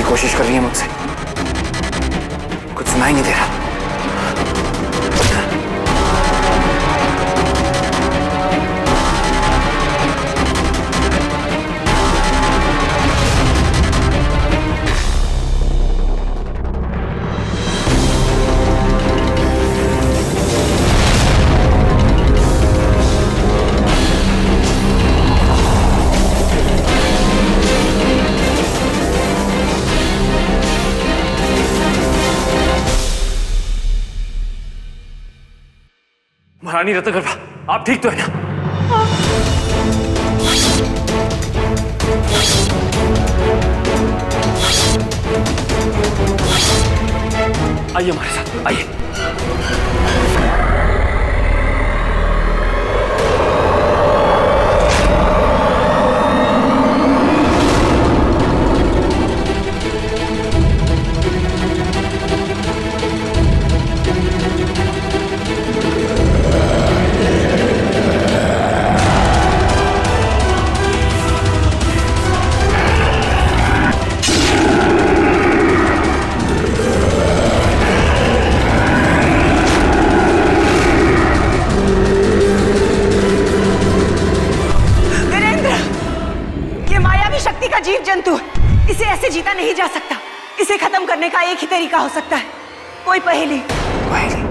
कोशिश कर रही है मुझसे, कुछ सुनाई नहीं दे रहा। महारानी रत्नगर्भा, आप ठीक तो है ना? आइए हमारे साथ, आइए। जीव जंतु, इसे ऐसे जीता नहीं जा सकता। इसे खत्म करने का एक ही तरीका हो सकता है, कोई पहेली। पहेली?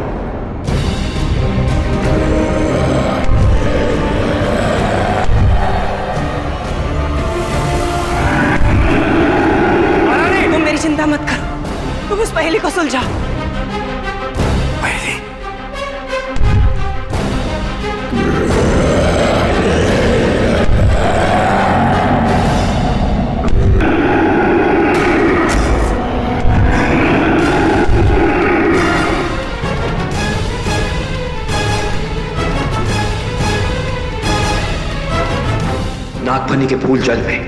तुम मेरी चिंता मत करो, तुम उस पहेली को सुलझाओ। पहेली? नागफनी के फूल जल में,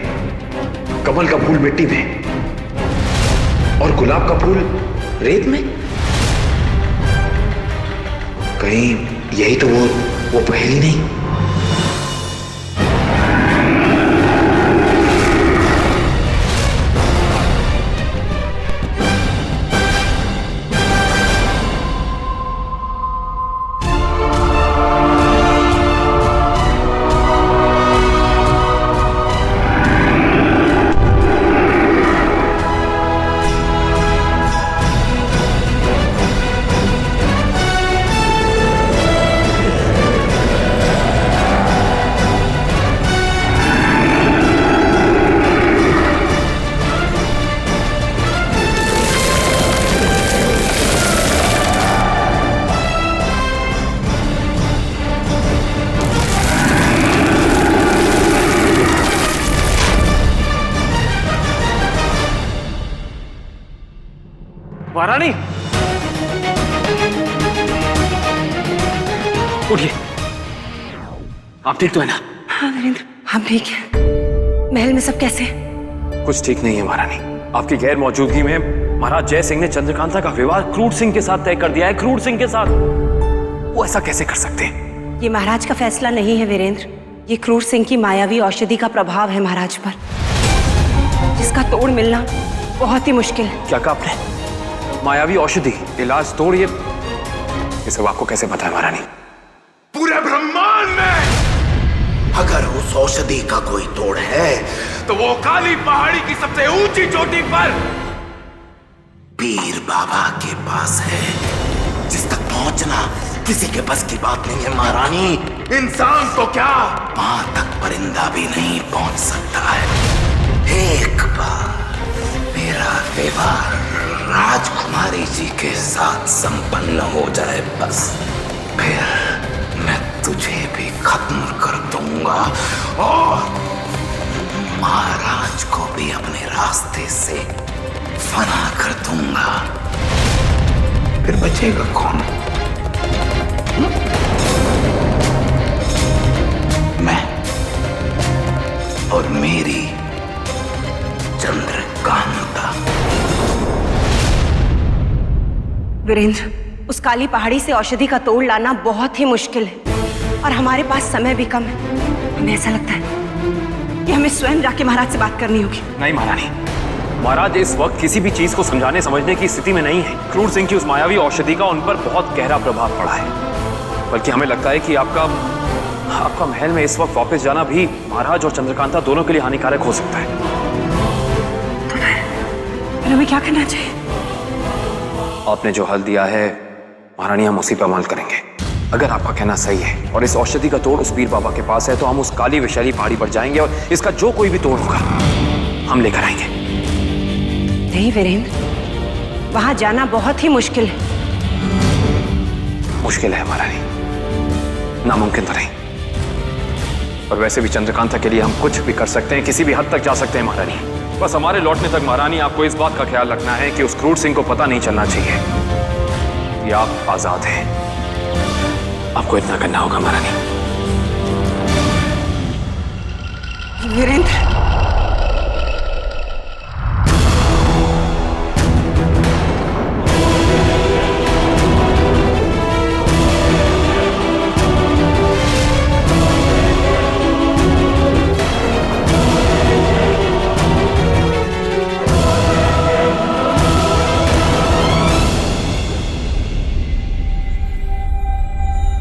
कमल का फूल मिट्टी में और गुलाब का फूल रेत में। कहीं यही तो वो पहेली नहीं? महारानी उठिए, आप ठीक तो है ना? हाँ वीरेंद्र, हम ठीक हैं। महल में सब कैसे? कुछ ठीक नहीं है महारानी। आपकी गैर मौजूदगी में महाराज जय सिंह ने चंद्रकांता का विवाह क्रूर सिंह के साथ तय कर दिया है। क्रूर सिंह के साथ? वो ऐसा कैसे कर सकते हैं? ये महाराज का फैसला नहीं है वीरेंद्र, ये क्रूर सिंह की मायावी औषधि का प्रभाव है महाराज पर, जिसका तोड़ मिलना बहुत ही मुश्किल है। क्या कहा आपने? मायावी औषधि, इलाज, तोड़? ये सब आपको कैसे पता है महारानी? पूरे ब्रह्मांड में अगर उस औषधि का कोई तोड़ है तो वो काली पहाड़ी की सबसे ऊंची चोटी पर पीर बाबा के पास है, जिस तक पहुंचना किसी के बस की बात नहीं है महारानी। इंसान तो क्या, वहां तक परिंदा भी नहीं पहुंच सकता है। एक बार मेरा विवाह राजकुमारी जी के साथ संपन्न हो जाए, बस फिर मैं तुझे भी खत्म कर दूंगा और महाराज को भी अपने रास्ते से फना कर दूंगा। फिर बचेगा कौन? मैं और मेरी चंद्रकांता। वीरेंद्र, उस काली पहाड़ी से औषधि का तोड़ लाना बहुत ही मुश्किल है और हमारे पास समय भी कम है। हमें ऐसा लगता है कि हमें स्वयं जाके महाराज से बात करनी होगी। नहीं महारानी, महाराज इस वक्त किसी भी चीज को समझाने समझने की स्थिति में नहीं है। क्रूर सिंह की उस मायावी औषधि का उन पर बहुत गहरा प्रभाव पड़ा है। बल्कि हमें लगता है कि आपका महल में इस वक्त वापस जाना भी महाराज और चंद्रकांता दोनों के लिए हानिकारक हो सकता है। फिर हमें क्या करना चाहिए? आपने जो हल दिया है महारानी, हम उसी पर अमल करेंगे। अगर आपका कहना सही है और इस औषधि का तोड़ उस पीर बाबा के पास है तो हम उस काली विषैली पहाड़ी पर जाएंगे और इसका जो कोई भी तोड़ होगा हम लेकर आएंगे। नहीं वीरेंद्र, वहां जाना बहुत ही मुश्किल है। मुश्किल है महारानी, नामुमकिन तो नहीं। और वैसे भी चंद्रकांता के लिए हम कुछ भी कर सकते हैं, किसी भी हद तक जा सकते हैं महारानी। बस हमारे लौटने तक महारानी आपको इस बात का ख्याल रखना है कि उस क्रूर सिंह को पता नहीं चलना चाहिए कि आप आजाद हैं। आपको इतना करना होगा महारानी। वीरेंद्र,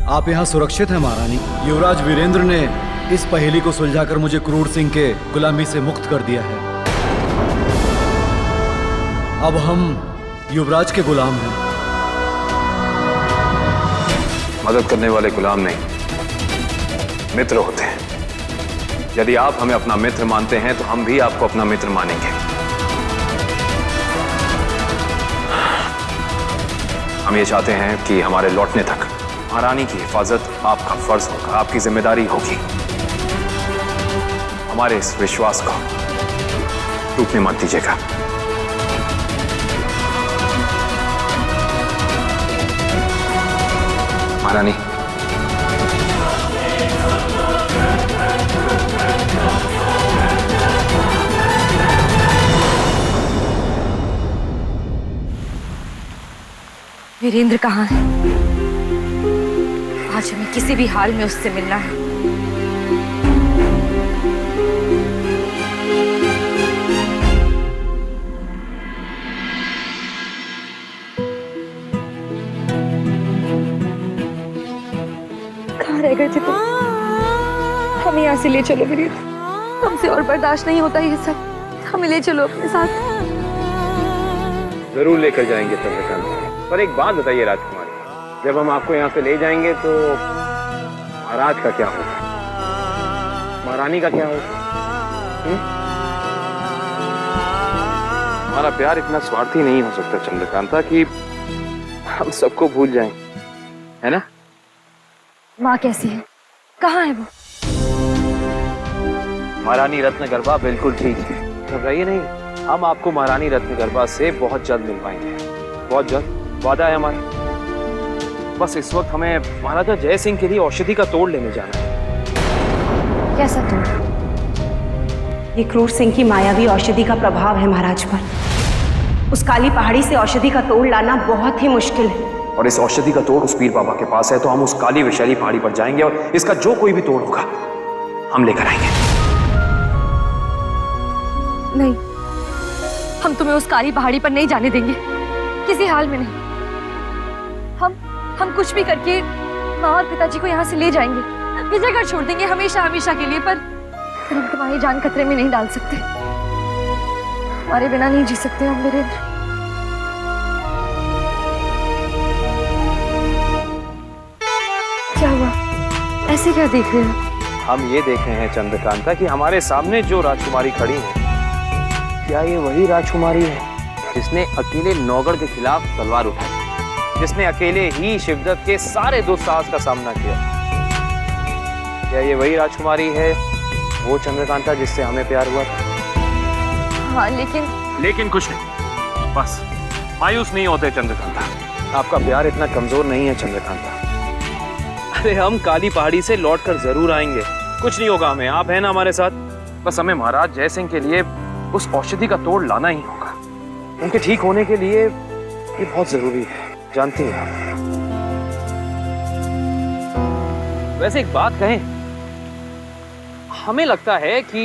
आप यहाँ सुरक्षित हैं महारानी। युवराज वीरेंद्र ने इस पहेली को सुलझाकर मुझे क्रूर सिंह के गुलामी से मुक्त कर दिया है। अब हम युवराज के गुलाम हैं। मदद करने वाले गुलाम नहीं, मित्र होते हैं। यदि आप हमें अपना मित्र मानते हैं तो हम भी आपको अपना मित्र मानेंगे। हम ये चाहते हैं कि हमारे लौटने तक महारानी की हिफाजत आपका फर्ज होगा, आपकी जिम्मेदारी होगी। हमारे इस विश्वास को टूटने मत दीजिएगा। महारानी, वीरेंद्र कहाँ है? आज हमें किसी भी हाल में उससे मिलना है। कहाँ रह गए थे तुम? हमें यहाँ से ले चलो वीरेंद्र, हमसे और बर्दाश्त नहीं होता ये सब। हमें ले चलो अपने साथ। जरूर लेकर जाएंगे चंद्रकांत। पर एक बात बताइए राजकुमारी, जब हम आपको यहाँ से ले जाएंगे तो महाराज का क्या होगा, महारानी का क्या होगा? हमारा प्यार इतना स्वार्थी नहीं हो सकता चंद्रकांता कि हम सबको भूल जाएं, है ना? माँ कैसी है? कहाँ है वो? महारानी रत्नगर्भा बिल्कुल ठीक है, घबराइए नहीं। हम आपको महारानी रत्नगर्भा से बहुत जल्द मिल पाएंगे, बहुत जल्द, वादा है हमारा। बस इस वक्त हमें महाराजा जय सिंह के लिए औषधि का तोड़ लेने जाना है। कैसा तोड़? ये क्रूर सिंह की मायावी औषधि का प्रभाव है महाराज पर। उस काली पहाड़ी से औषधि का तोड़ लाना बहुत ही मुश्किल है। और इस औषधि का तोड़ उस पीर बाबा के पास है तो हम उस काली विषैली पहाड़ी पर जाएंगे और इसका जो कोई भी तोड़ होगा हम लेकर आएंगे। नहीं, हम तुम्हें उस काली पहाड़ी पर नहीं जाने देंगे, किसी हाल में नहीं। हम कुछ भी करके माँ और पिताजी को यहाँ से ले जाएंगे, विजय घर छोड़ देंगे हमेशा हमेशा के लिए। पर हम तुम्हारी जान खतरे में नहीं डाल सकते। हमारे बिना नहीं जी सकते हम वीरेंद्र। क्या हुआ? ऐसे क्या देख रहे हो? हम ये देख रहे हैं चंद्रकांता कि हमारे सामने जो राजकुमारी खड़ी है, क्या ये वही राजकुमारी है जिसने अकेले नौगढ़ के खिलाफ तलवार उठाई, जिसने अकेले ही शिवदत्त के सारे दुस्साहस का सामना किया? क्या ये वही राजकुमारी है, वो चंद्रकांता जिससे हमें प्यार हुआ था? हाँ, लेकिन कुछ नहीं। बस मायूस नहीं होते चंद्रकांता, आपका प्यार इतना कमजोर नहीं है चंद्रकांता। अरे हम काली पहाड़ी से लौटकर जरूर आएंगे, कुछ नहीं होगा हमें, आप है ना हमारे साथ। बस हमें महाराज जय सिंह के लिए उस औषधि का तोड़ लाना ही होगा। उनके ठीक होने के लिए ये बहुत जरूरी है, जानती हैं आप। वैसे एक बात कहें, हमें लगता है कि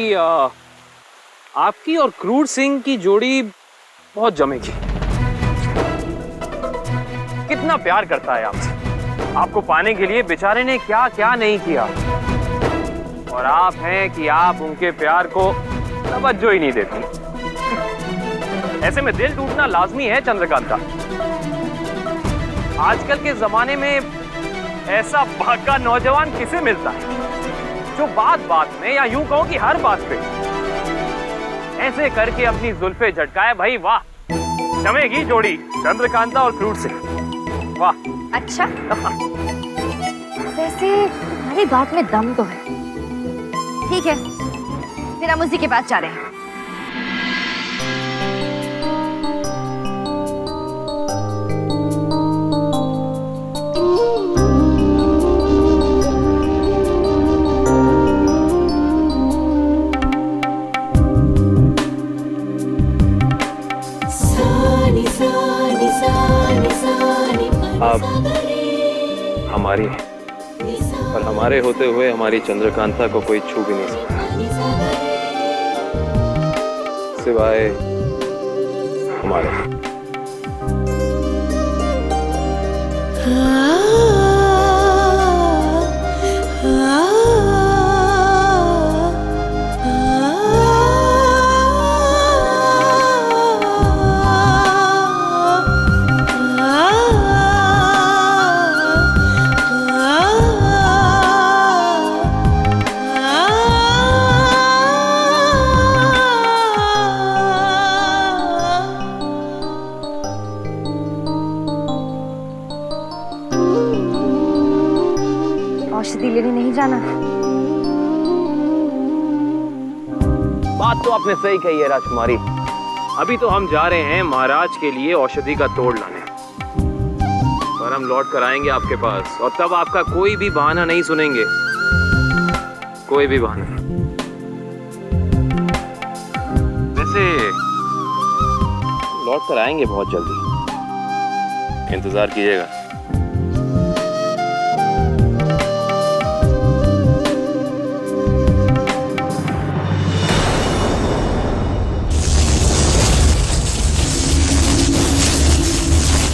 आपकी और क्रूर सिंह की जोड़ी बहुत जमेगी। कितना प्यार करता है आपसे, आपको पाने के लिए बेचारे ने क्या क्या नहीं किया, और आप हैं कि आप उनके प्यार को तवज्जो ही नहीं देती। ऐसे में दिल टूटना लाजमी है चंद्रकांता। आजकल के जमाने में ऐसा भागा नौजवान किसे मिलता है जो बात बात में, या यूं कहो कि हर बात पे ऐसे करके अपनी जुल्फे झटकाए। भाई वाह, जमेगी जोड़ी चंद्रकांता और क्रूर सिंह, वाह। अच्छा वैसे हमारी बात में दम तो है। ठीक है, फिर हम उसी के पास जा रहे हैं। आप हमारी हैं, पर हमारे होते हुए हमारी चंद्रकांता को कोई छू भी नहीं सकता सिवाय हमारे। औषधि लेने नहीं जाना? बात तो आपने सही कही है राजकुमारी। अभी तो हम जा रहे हैं महाराज के लिए औषधि का तोड़ लाने, पर हम लौट कर आएंगे आपके पास, और तब आपका कोई भी बहाना नहीं सुनेंगे, कोई भी बहाना। वैसे लौट कर आएंगे बहुत जल्दी, इंतजार कीजिएगा।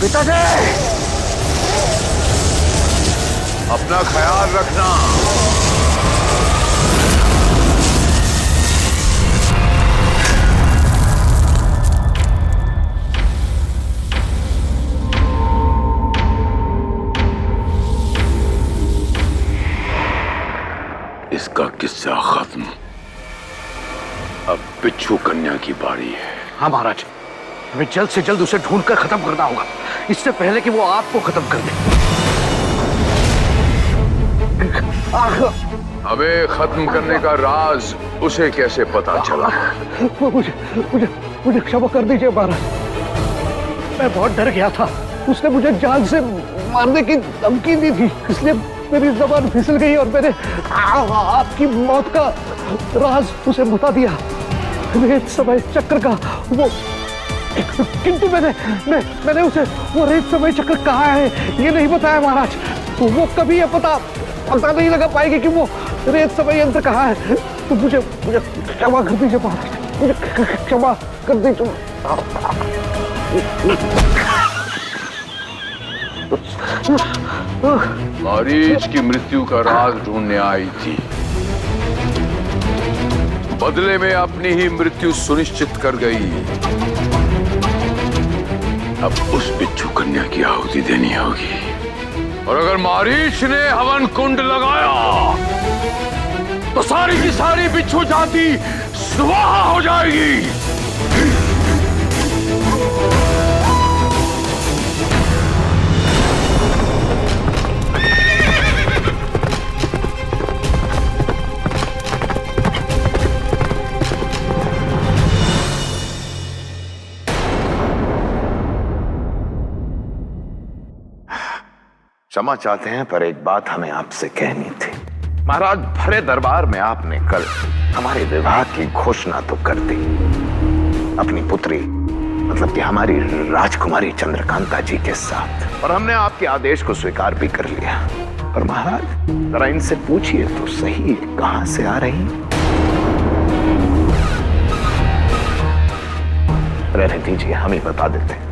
पिताजी, अपना ख्याल रखना। इसका किस्सा खत्म। अब बिच्छू कन्या की बारी है। हाँ महाराज, हमें जल्द से जल्द उसे ढूंढकर खत्म करना होगा, इससे पहले कि वो आपको खत्म कर दे। हमें खत्म करने का राज उसे कैसे पता चला? मुझे क्षमा कर दीजिए महाराज, मैं बहुत डर गया था। उसने मुझे जान से मारने की धमकी दी थी, इसलिए मेरी जबान फिसल गई और मैंने आपकी मौत का राज उसे बता दिया। रेत समय चक्र का वो, किंतु मैंने उसे वो रेत समय चक्र कहाँ है ये नहीं बताया महाराज। वो कभी ये पता नहीं लगा पाएगी कि वो रेत समय यंत्र कहाँ है। तो मुझे क्षमा कर दीजिए महाराज, मुझे क्षमा कर दीजिए। मारीच की मृत्यु का राज ढूंढने आई थी, बदले में अपनी ही मृत्यु सुनिश्चित कर गई। अब उस बिच्छू कन्या की आहुति देनी होगी, और अगर मारीच ने हवन कुंड लगाया तो सारी की सारी बिच्छू जाति स्वाहा हो जाएगी। क्षमा चाहते हैं, पर एक बात हमें आपसे कहनी थी। महाराज, भरे दरबार में आपने कल हमारे विवाह की घोषणा तो कर दी अपनी पुत्री, मतलब कि हमारी राजकुमारी चंद्रकांता जी के साथ, और हमने आपके आदेश को स्वीकार भी कर लिया। पर महाराज, जरा इनसे पूछिए तो सही, कहां से आ रही? रहने दीजिए, हम ही बता देते हैं।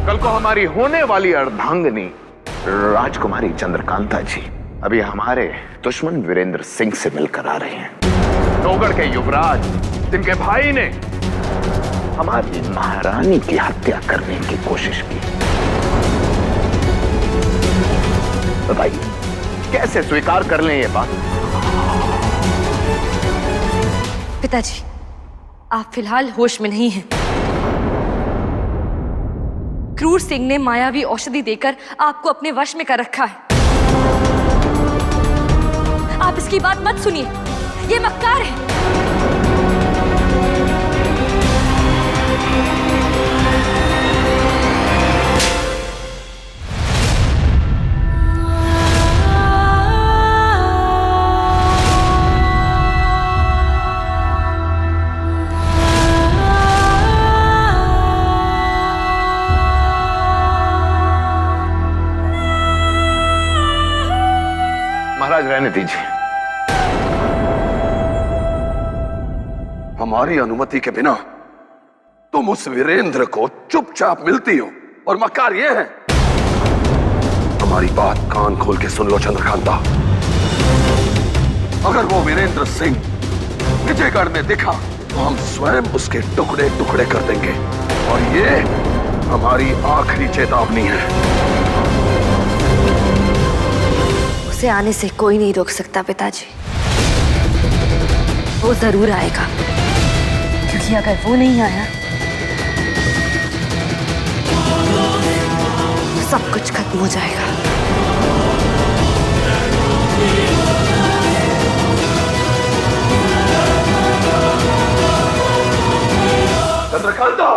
कल को हमारी होने वाली अर्धांगिनी राजकुमारी चंद्रकांता जी अभी हमारे दुश्मन वीरेंद्र सिंह से मिलकर आ रहे हैं। नौगढ़ के युवराज जिनके भाई ने हमारी महारानी की हत्या करने की कोशिश की। बताइए कैसे स्वीकार कर लें ये बात? पिताजी, आप फिलहाल होश में नहीं हैं। क्रूर सिंह ने मायावी औषधि देकर आपको अपने वश में कर रखा है। आप इसकी बात मत सुनिए, ये मक्कार है। महाराज रहने दीजिए। हमारी अनुमति के बिना तुम उस वीरेंद्र को चुपचाप मिलती हो और मक्कार ये है। हमारी बात कान खोल के सुन लो चंद्रकांता, अगर वो वीरेंद्र सिंह विजयगढ़ में दिखा तो हम स्वयं उसके टुकड़े टुकड़े कर देंगे, और ये हमारी आखिरी चेतावनी है। उसे आने से कोई नहीं रोक सकता पिताजी। वो जरूर आएगा, क्योंकि अगर वो नहीं आया तो सब कुछ खत्म हो जाएगा। चंद्रकांता,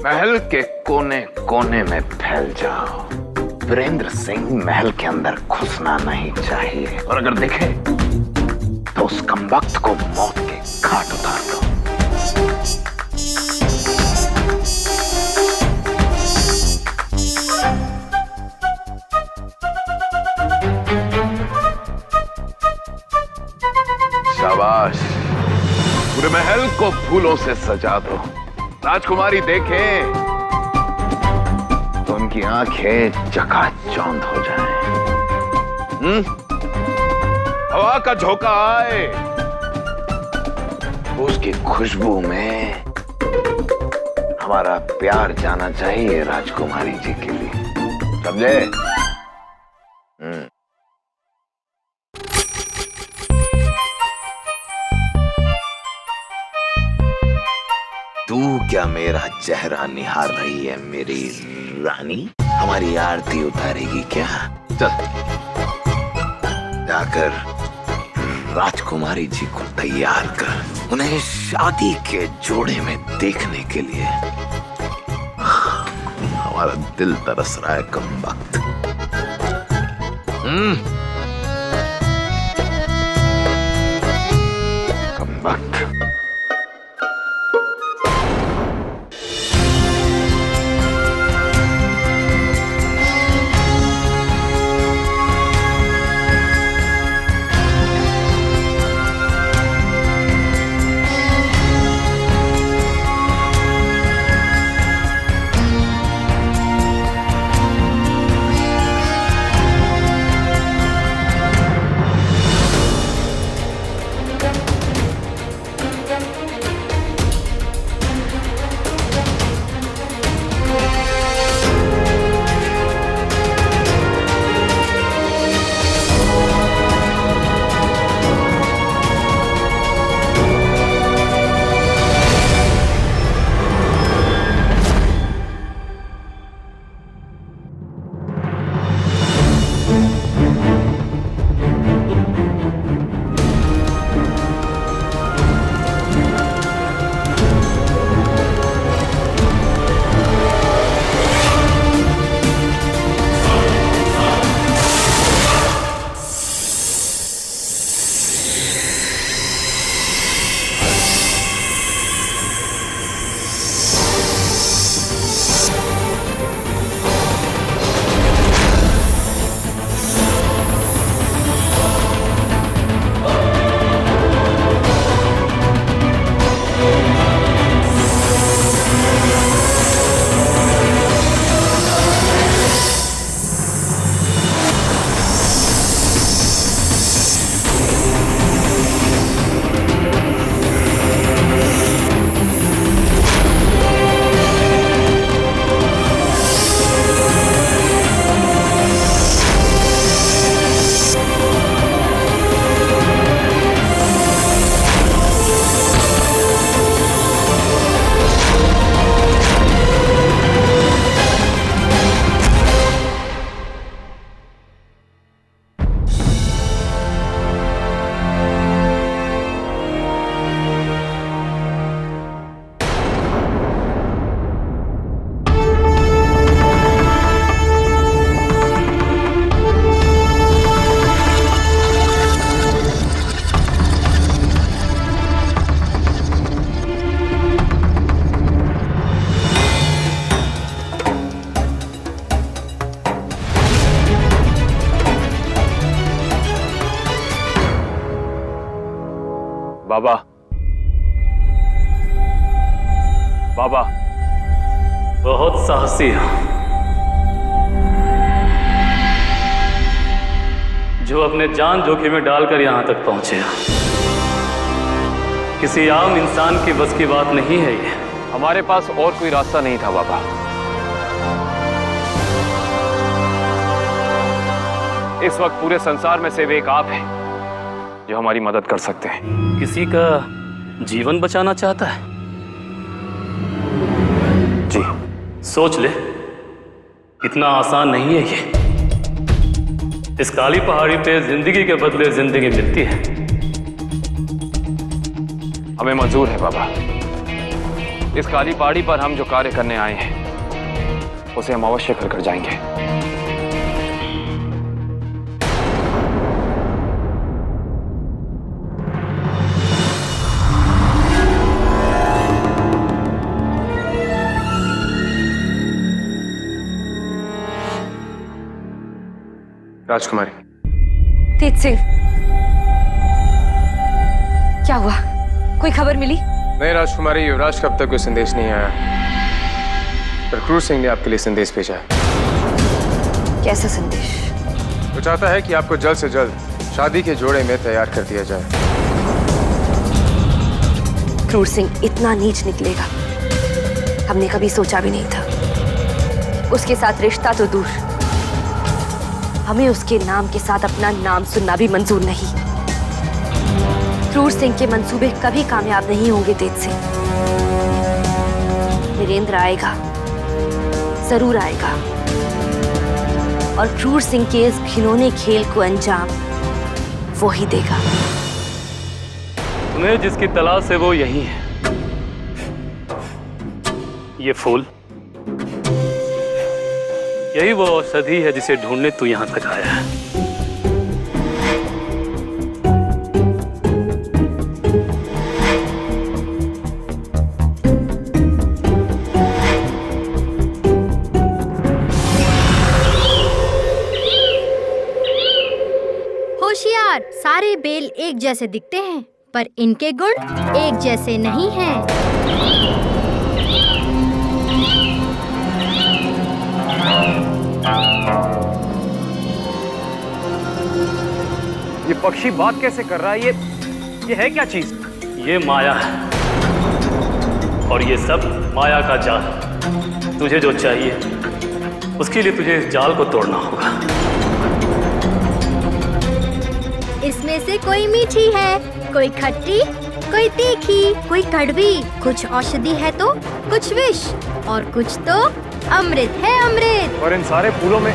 महल के कोने कोने में फैल जाओ। वीरेंद्र सिंह महल के अंदर घुसना नहीं चाहिए, और अगर दिखे तो उस कमबख्त को मौत के घाट उतार दो। शाबाश, पूरे महल को फूलों से सजा दो। राजकुमारी देखे तो उनकी आंखें चकाचौंध हो जाएं। हवा का झोंका आए उसकी खुशबू में हमारा प्यार जाना चाहिए राजकुमारी जी के लिए, समझे? तू क्या मेरा चेहरा निहार रही है मेरी रानी? हमारी आरती उतारेगी क्या? चल जाकर राजकुमारी जी को तैयार कर, उन्हें शादी के जोड़े में देखने के लिए हमारा दिल तरस रहा है कमबख्त। कमबख्त। बाबा, बाबा, बहुत साहसी हो जो अपने जान जोखिम में डालकर यहां तक पहुंचे हो। किसी आम इंसान की बस की बात नहीं है ये। हमारे पास और कोई रास्ता नहीं था बाबा। इस वक्त पूरे संसार में सिर्फ एक आप हैं जो हमारी मदद कर सकते हैं। किसी का जीवन बचाना चाहता है? जी। सोच ले, इतना आसान नहीं है ये। इस काली पहाड़ी पे जिंदगी के बदले जिंदगी मिलती है। हमें मंजूर है बाबा। इस काली पहाड़ी पर हम जो कार्य करने आए हैं उसे हम अवश्य कर जाएंगे। राजकुमारी। तेज सिंह, क्या हुआ? कोई खबर मिली? नहीं राजकुमारी, युवराज का अब तक कोई संदेश नहीं आया, पर क्रूर सिंह ने आपके लिए संदेश भेजा है। कैसा संदेश? वो चाहता है कि आपको जल्द से जल्द शादी के जोड़े में तैयार कर दिया जाए। क्रूर सिंह इतना नीच निकलेगा हमने कभी सोचा भी नहीं था। उसके साथ रिश्ता तो दूर, हमें उसके नाम के साथ अपना नाम सुनना भी मंजूर नहीं। क्रूर सिंह के मंसूबे कभी कामयाब नहीं होंगे तेज सिंह। वीरेंद्र आएगा, जरूर आएगा, और क्रूर सिंह के इस घिनौने खेल को अंजाम वो ही देगा। तुम्हें जिसकी तलाश है वो यही है। ये फूल यही वो औषधि है जिसे ढूंढने तू यहाँ तक आया है। होशियार, सारे बेल एक जैसे दिखते हैं पर इनके गुण एक जैसे नहीं हैं। ये पक्षी बात कैसे कर रहा है? ये है क्या चीज? ये माया है और ये सब माया का जाल। तुझे जो चाहिए उसके लिए तुझे इस जाल को तोड़ना होगा। इसमें से कोई मीठी है, कोई खट्टी, कोई तीखी, कोई कड़वी। कुछ औषधि है तो कुछ विष और कुछ तो अमृत है, अमृत। और इन सारे फूलों में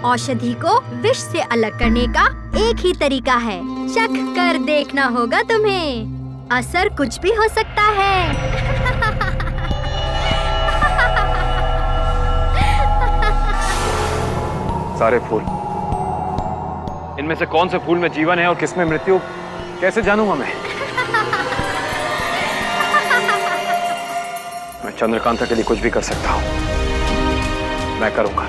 औषधि को विष से अलग करने का एक ही तरीका है, चख कर देखना होगा तुम्हें। असर कुछ भी हो सकता है। सारे फूल, इनमें से कौन से फूल में जीवन है और किसमें मृत्यु, कैसे जानूंगा मैं? मैं चंद्रकांता के लिए कुछ भी कर सकता हूं। मैं करूंगा।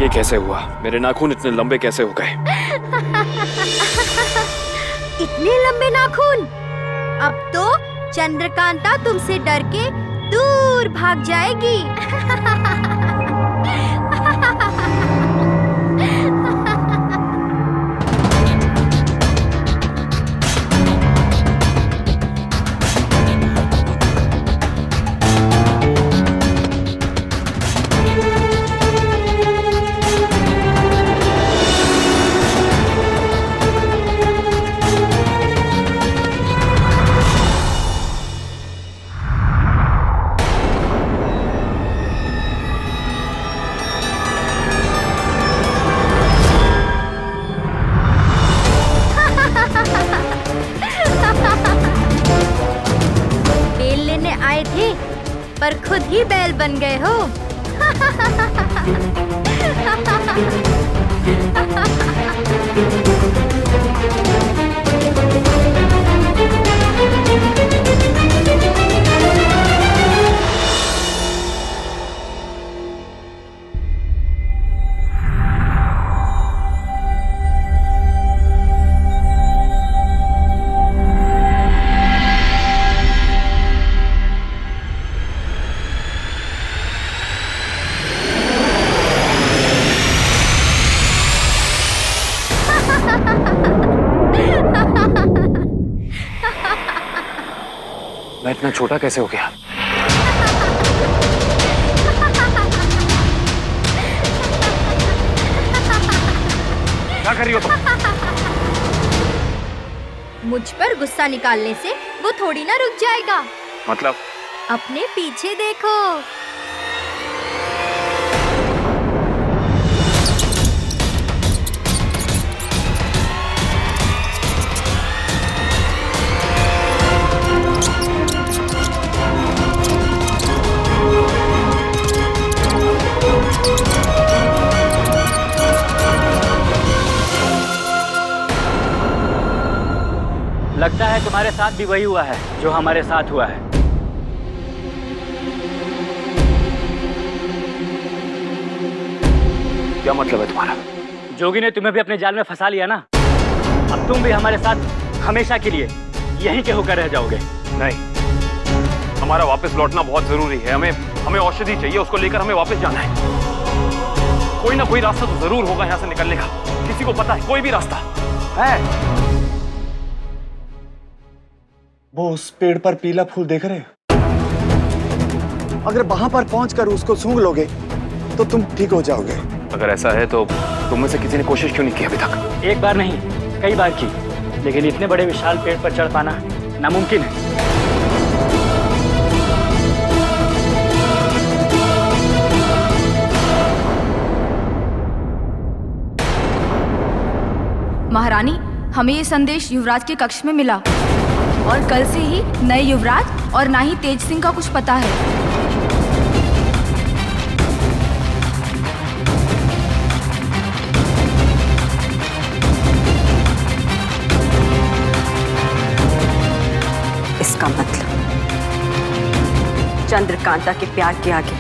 ये कैसे हुआ? मेरे नाखून इतने लंबे कैसे हो गए? इतने लंबे नाखून? अब तो चंद्रकांता तुमसे डर के दूर भाग जाएगी। पर खुद ही बैल बन गए हो। मैं इतना छोटा कैसे हो गया? क्या कर रही हो तुम? मुझ पर गुस्सा निकालने से वो थोड़ी ना रुक जाएगा। मतलब? अपने पीछे देखो। लगता है तुम्हारे साथ भी वही हुआ है जो हमारे साथ हुआ है। क्या मतलब है तुम्हारा? जोगी ने तुम्हें भी अपने जाल में फंसा लिया ना। अब तुम भी हमारे साथ हमेशा के लिए यहीं के होकर रह जाओगे। नहीं, हमारा वापस लौटना बहुत जरूरी है। हमें औषधि चाहिए, उसको लेकर हमें वापस जाना है। कोई ना कोई रास्ता तो जरूर होगा यहाँ से निकलने का। किसी को पता है कोई भी रास्ता है? वो उस पेड़ पर पीला फूल देख रहे हो? अगर वहां पर पहुंचकर उसको सूंघ लोगे तो तुम ठीक हो जाओगे। अगर ऐसा है तो तुम में से किसी ने कोशिश क्यों नहीं की अभी तक? एक बार नहीं, कई बार की, लेकिन इतने बड़े विशाल पेड़ पर चढ़ पाना नामुमकिन है। महारानी, हमें ये संदेश युवराज के कक्ष में मिला और कल से ही नए युवराज और ना ही तेज सिंह का कुछ पता है। इसका मतलब चंद्रकांता के प्यार के आगे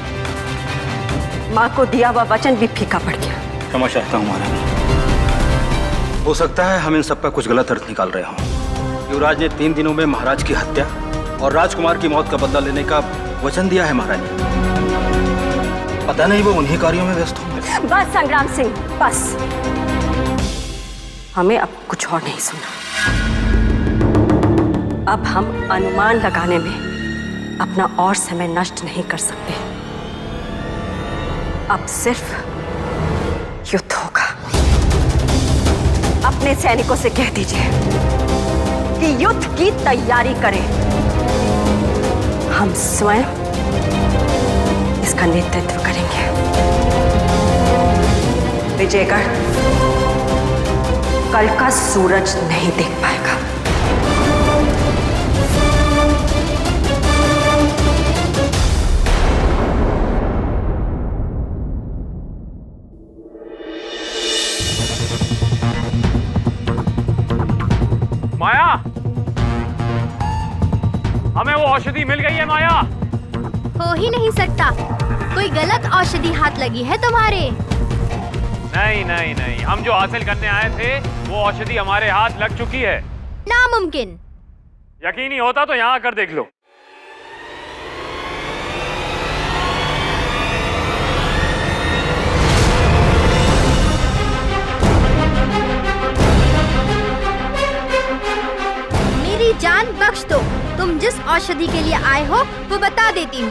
माँ को दिया हुआ वचन भी फीका पड़ गया। क्षमा चाहता हूँ महारानी। हो सकता है हम इन सब का कुछ गलत अर्थ निकाल रहे हों। युवराज ने 3 दिनों में महाराज की हत्या और राजकुमार की मौत का बदला लेने का वचन दिया है महारानी। पता नहीं वो उन्हीं कार्यों में व्यस्त होंगे। बस संग्राम सिंह, बस। हमें अब कुछ और नहीं सुना। अब हम अनुमान लगाने में अपना और समय नष्ट नहीं कर सकते। अब सिर्फ युद्ध होगा। अपने सैनिकों से कह दीजिए कि युद्ध की तैयारी करें। हम स्वयं इसका नेतृत्व करेंगे। विजयगढ़ कल का सूरज नहीं देख पाएगा। माया, हमें वो औषधि मिल गई है माया। हो ही नहीं सकता, कोई गलत औषधि हाथ लगी है तुम्हारे। नहीं नहीं नहीं, हम जो हासिल करने आए थे वो औषधि हमारे हाथ लग चुकी है। नामुमकिन। यकीन ही होता तो यहाँ आकर देख लो। मेरी जान बख्श दो। तुम जिस औषधि के लिए आए हो वो बता देती हूँ।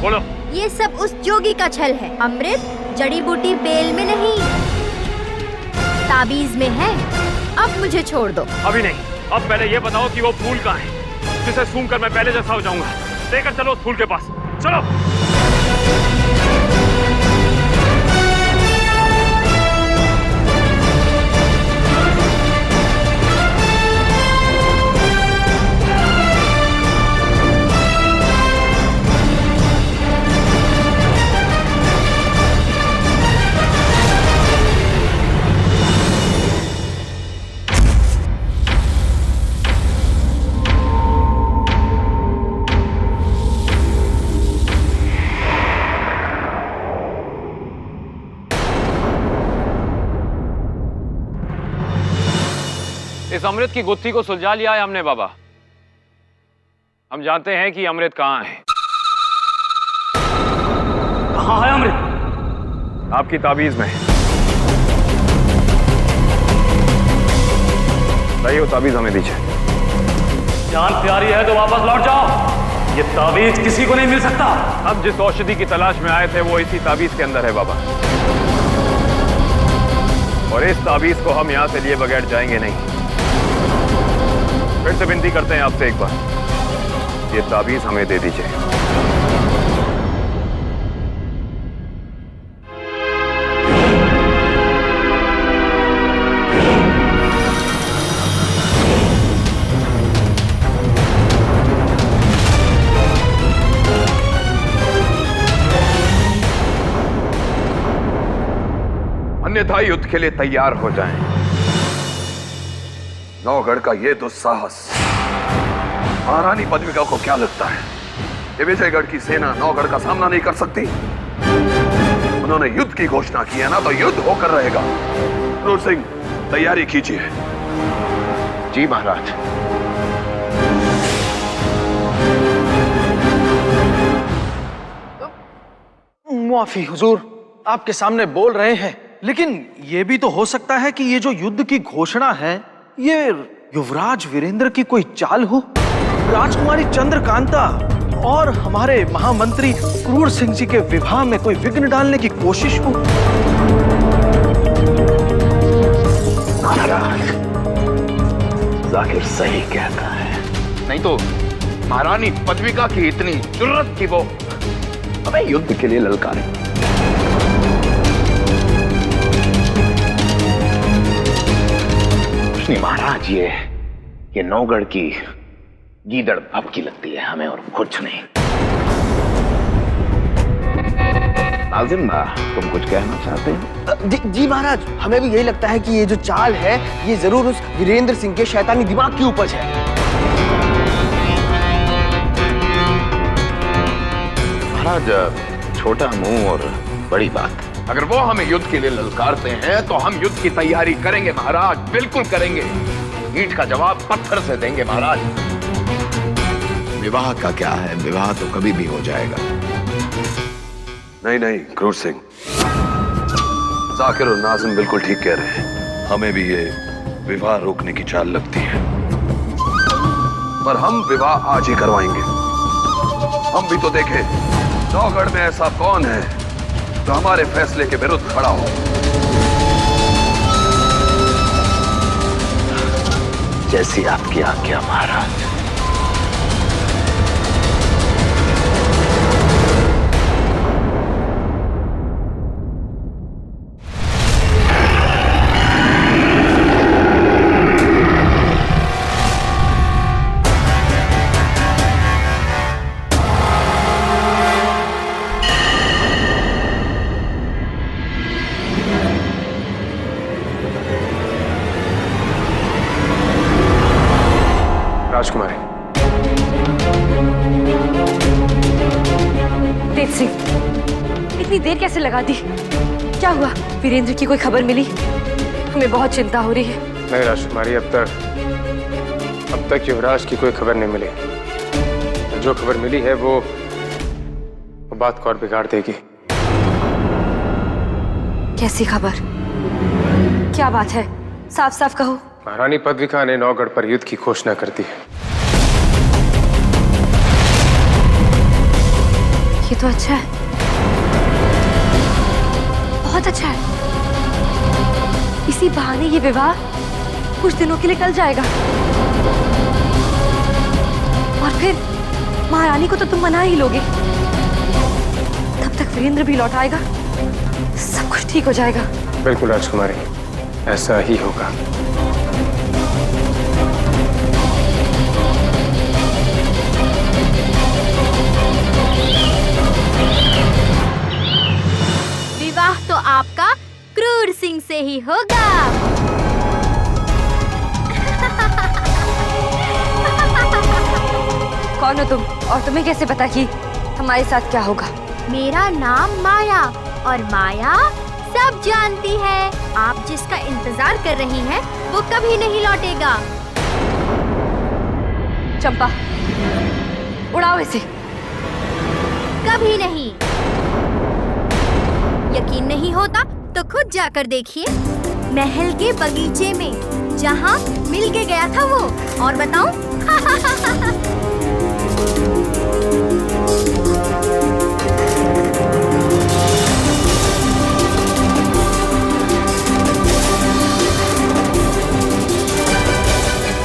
बोलो। ये सब उस जोगी का छल है। अमृत जड़ी बूटी बेल में नहीं, ताबीज में है। अब मुझे छोड़ दो। अभी नहीं, अब पहले ये बताओ कि वो फूल कहाँ है, जिसे सूंघकर मैं पहले जैसा हो जाऊंगा। लेकर चलो उस फूल के पास, चलो। इस अमृत की गुत्थी को सुलझा लिया है हमने बाबा। हम जानते हैं कि अमृत कहाँ है। कहाँ है अमृत? आपकी ताबीज में। सही हो, ताबीज हमें दीजिए। जान प्यारी है तो वापस लौट जाओ। ये ताबीज किसी को नहीं मिल सकता। हम जिस औषधि की तलाश में आए थे वो इसी ताबीज के अंदर है बाबा, और इस ताबीज को हम यहाँ से लिए बगैर जाएंगे नहीं। फिर से विनती करते हैं आपसे एक बार, ये ताबीज हमें दे दीजिए। अन्यथा युद्ध के लिए तैयार हो जाएं। नौगढ़ का ये दुस्साहस महारानी पद्मिका को क्या लगता है कि विजयगढ़ की सेना नौगढ़ का सामना नहीं कर सकती? उन्होंने युद्ध की घोषणा की है ना, तो युद्ध होकर रहेगा। क्रूर सिंह, तैयारी कीजिए। जी महाराज। माफी हुजूर, आपके सामने बोल रहे हैं, लेकिन ये भी तो हो सकता है कि ये जो युद्ध की घोषणा है ये युवराज वीरेंद्र की कोई चाल हो। राजकुमारी चंद्रकांता और हमारे महामंत्री क्रूर सिंह जी के विवाह में कोई विघ्न डालने की कोशिश हो। महाराज, जाकिर सही कहता है। नहीं तो महारानी पद्मिका की इतनी जुर्रत थी वो हमें युद्ध के लिए ललकारे। कुछ नहीं महाराज, ये नौगढ़ की गीदड़ भपकी लगती है हमें और कुछ नहीं। नाजिम, तुम कुछ कहना चाहते हो? जी महाराज, हमें भी यही लगता है कि ये जो चाल है ये जरूर उस वीरेंद्र सिंह के शैतानी दिमाग की उपज है। महाराज, छोटा मुंह और बड़ी बात। अगर वो हमें युद्ध के लिए ललकारते हैं तो हम युद्ध की तैयारी करेंगे महाराज, बिल्कुल करेंगे। ईंट का जवाब पत्थर से देंगे महाराज। विवाह का क्या है, विवाह तो कभी भी हो जाएगा। नहीं नहीं क्रूर सिंह, जाकिर और नाजिम बिल्कुल ठीक कह रहे हैं। हमें भी ये विवाह रोकने की चाल लगती है, पर हम विवाह आज ही करवाएंगे। हम भी तो देखें नौगढ़ में ऐसा कौन है जो हमारे फैसले के विरुद्ध खड़ा हो। जैसी आपकी आज्ञा महाराज। राजकुमारी, तेज सिंह, इतनी देर कैसे लगा दी? क्या हुआ? वीरेंद्र की कोई खबर मिली? हमें बहुत चिंता हो रही है। नहीं राजकुमारी, अब तक युवराज की कोई खबर नहीं मिली। जो खबर मिली है वो बात को और बिगाड़ देगी। कैसी खबर? क्या बात है? साफ साफ कहो। महारानी पद्मिका ने नौगढ़ पर युद्ध की घोषणा कर दी है। ये तो अच्छा है, बहुत अच्छा है। इसी बहाने ये विवाह कुछ दिनों के लिए टल जाएगा और फिर महारानी को तो तुम मना ही लोगे। तब तक वीरेंद्र भी लौट आएगा, सब कुछ ठीक हो जाएगा। बिल्कुल राजकुमारी, ऐसा ही होगा। विवाह तो आपका क्रूर सिंह से ही होगा। कौन हो तुम और तुम्हें कैसे पता कि हमारे साथ क्या होगा? मेरा नाम माया और माया सब जानती है। आप जिसका इंतजार कर रही हैं, वो कभी नहीं लौटेगा। चंपा, उड़ाओ इसे। कभी नहीं। यकीन नहीं होता तो खुद जाकर देखिए, महल के बगीचे में जहाँ मिल के गया था वो। और बताऊं?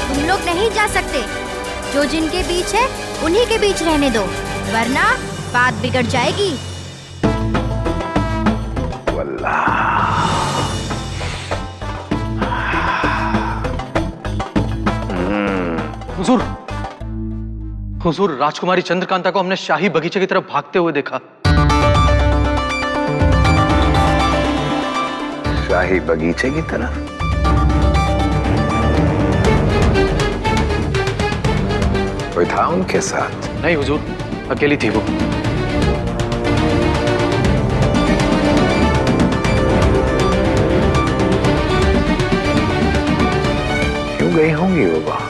तुम लोग नहीं जा सकते। जो जिनके बीच है उन्हीं के बीच रहने दो, वरना बात बिगड़ जाएगी। हुजूर, राजकुमारी चंद्रकांता को हमने शाही बगीचे की तरफ भागते हुए देखा। शाही बगीचे की तरफ? कोई था उनके साथ? नहीं हुजूर, अकेली थी वो। क्यों गई होंगी वो बाहर?